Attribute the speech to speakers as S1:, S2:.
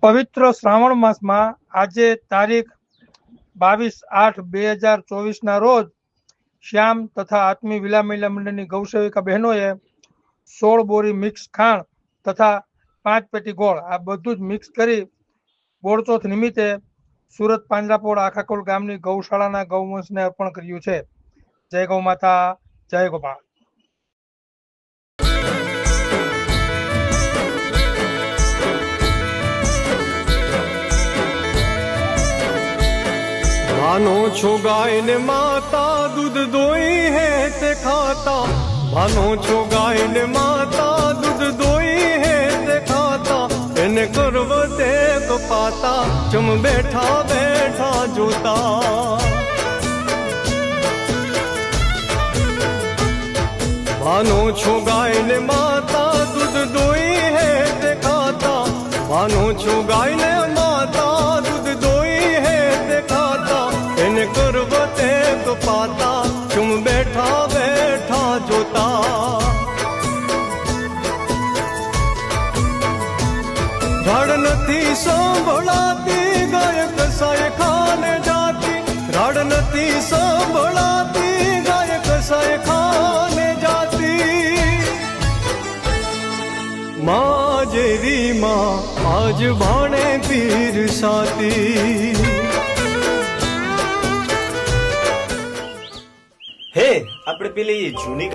S1: પવિત્ર શ્રાવણ માસમાં આજે તારીખ 22/8/2024 રોજ શ્યામ તથા આત્મી વિલા મહિલા મંડળની ગૌસેવિકા બહેનોએ 16 બોરી મિક્સ ખાણ તથા 5 પેટી ગોળ આ બધું જ મિક્સ કરી ગોળચોથ નિમિત્તે સુરત પાંજરાપોળ આખાકોલ ગામની ગૌશાળાના ગૌવંશને અર્પણ કર્યું છે. જય ગૌ માતા, જય ગોપાલ.
S2: भानो छो गाय ने माता दूध दोई है ते खाता, भानो छो गाय ने माता दूध दोई है ते खाता, इन करव ते तो पाता चम बैठा बैठा जोता. भानो छो गाय ने माता दूध दोई है ते खाता, भानो छो गाय ने माता दूध दोई है ते खाता, इन करवते तो पाता चुम बैठा बैठा जोता. राड नथी संभळाती गाय कसाय खाने जाती, राड नथी संभळाती गाय कसाय खाने जाती. माँ जेरी माँ आज भाणे पीर साती.
S3: હે આપણે પેલી જૂની